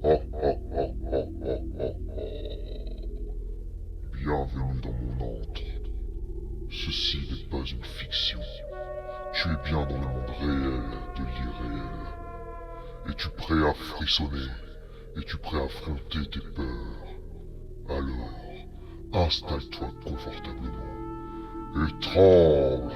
Bienvenue dans mon antre. Ceci n'est pas une fiction. Tu es bien dans le monde réel de l'irréel. Es-tu prêt à frissonner? Es-tu prêt à affronter tes peurs? Alors, installe-toi confortablement et tremble.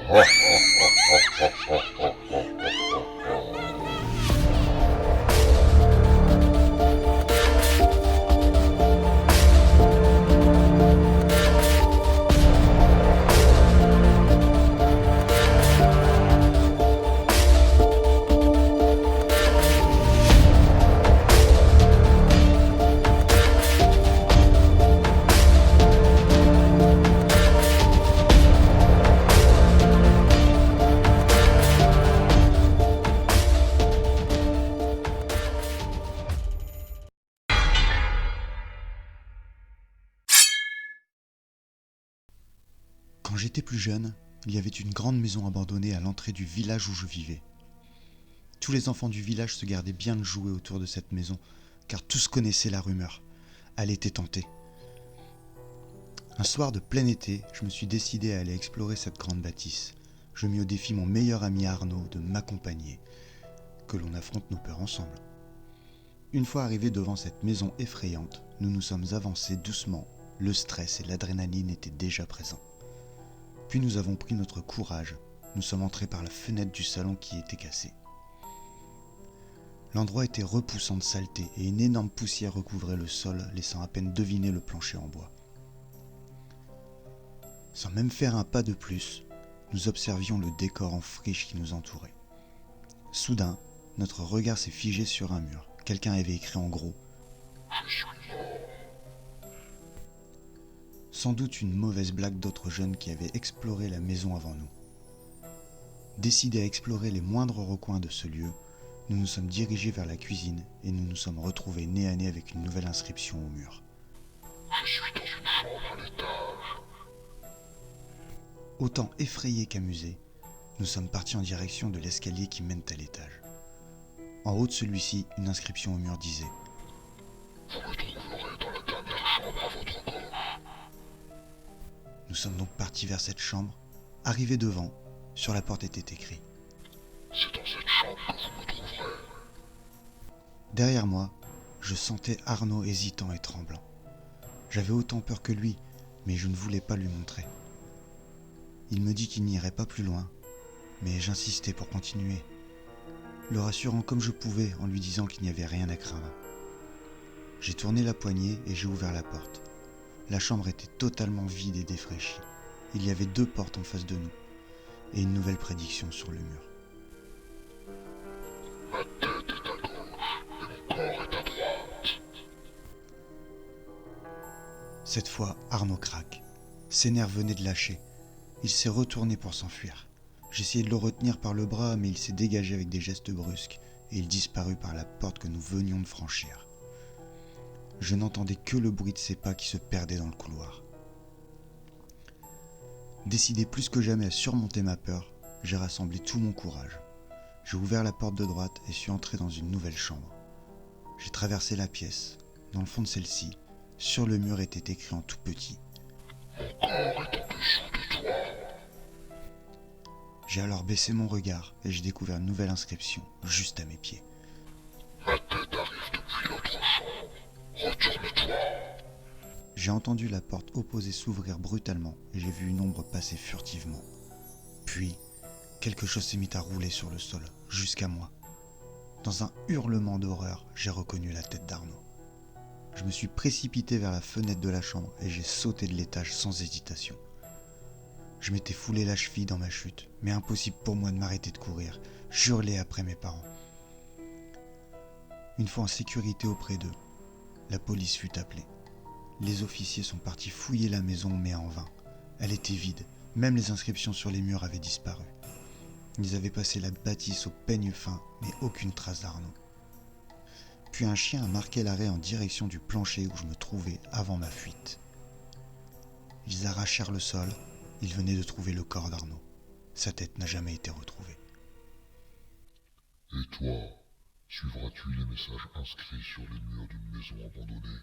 Quand j'étais plus jeune, il y avait une grande maison abandonnée à l'entrée du village où je vivais. Tous les enfants du village se gardaient bien de jouer autour de cette maison, car tous connaissaient la rumeur. Elle était tentée. Un soir de plein été, je me suis décidé à aller explorer cette grande bâtisse. Je mis au défi mon meilleur ami Arnaud de m'accompagner, que l'on affronte nos peurs ensemble. Une fois arrivés devant cette maison effrayante, nous nous sommes avancés doucement. Le stress et l'adrénaline étaient déjà présents. Puis nous avons pris notre courage. Nous sommes entrés par la fenêtre du salon qui était cassée. L'endroit était repoussant de saleté et une énorme poussière recouvrait le sol, laissant à peine deviner le plancher en bois. Sans même faire un pas de plus, nous observions le décor en friche qui nous entourait. Soudain, notre regard s'est figé sur un mur. Quelqu'un avait écrit en gros « Je suis mort ». Sans doute une mauvaise blague d'autres jeunes qui avaient exploré la maison avant nous. Décidés à explorer les moindres recoins de ce lieu, nous nous sommes dirigés vers la cuisine et nous nous sommes retrouvés nez à nez avec une nouvelle inscription au mur. Je suis dans une chambre à l'étage. Autant effrayés qu'amusés, nous sommes partis en direction de l'escalier qui mène à l'étage. En haut de celui-ci, une inscription au mur disait « Vous me trouverez dans la dernière chambre à votre gauche ». Nous sommes donc partis vers cette chambre. Arrivés devant, sur la porte était écrit « C'est dans cette chambre que vous me trouverez ». Derrière moi, je sentais Arnaud hésitant et tremblant. J'avais autant peur que lui, mais je ne voulais pas lui montrer. Il me dit qu'il n'irait pas plus loin, mais j'insistais pour continuer, le rassurant comme je pouvais en lui disant qu'il n'y avait rien à craindre. J'ai tourné la poignée et j'ai ouvert la porte. La chambre était totalement vide et défraîchie. Il y avait 2 portes en face de nous et une nouvelle prédiction sur le mur. Ma tête est à gauche et mon corps est à droite. Cette fois, Arnaud craque. Ses nerfs venaient de lâcher. Il s'est retourné pour s'enfuir. J'essayais de le retenir par le bras, mais il s'est dégagé avec des gestes brusques et il disparut par la porte que nous venions de franchir. Je n'entendais que le bruit de ses pas qui se perdaient dans le couloir. Décidé plus que jamais à surmonter ma peur, j'ai rassemblé tout mon courage. J'ai ouvert la porte de droite et suis entré dans une nouvelle chambre. J'ai traversé la pièce. Dans le fond de celle-ci, sur le mur était écrit en tout petit « Mon corps est en dessous de toi ». J'ai alors baissé mon regard et j'ai découvert une nouvelle inscription juste à mes pieds. Ma tête arrive depuis l'autre chambre. Retourne-toi. J'ai entendu la porte opposée s'ouvrir brutalement et j'ai vu une ombre passer furtivement. Puis, quelque chose s'est mis à rouler sur le sol, jusqu'à moi. Dans un hurlement d'horreur, j'ai reconnu la tête d'Arnaud. Je me suis précipité vers la fenêtre de la chambre et j'ai sauté de l'étage sans hésitation. Je m'étais foulé la cheville dans ma chute, mais impossible pour moi de m'arrêter de courir. J'hurlais après mes parents. Une fois en sécurité auprès d'eux, la police fut appelée. Les officiers sont partis fouiller la maison, mais en vain. Elle était vide, même les inscriptions sur les murs avaient disparu. Ils avaient passé la bâtisse au peigne fin, mais aucune trace d'Arnaud. Puis un chien a marqué l'arrêt en direction du plancher où je me trouvais avant ma fuite. Ils arrachèrent le sol. Ils venaient de trouver le corps d'Arnaud. Sa tête n'a jamais été retrouvée. Et toi, Suivras-tu les messages inscrits sur les murs d'une maison abandonnée?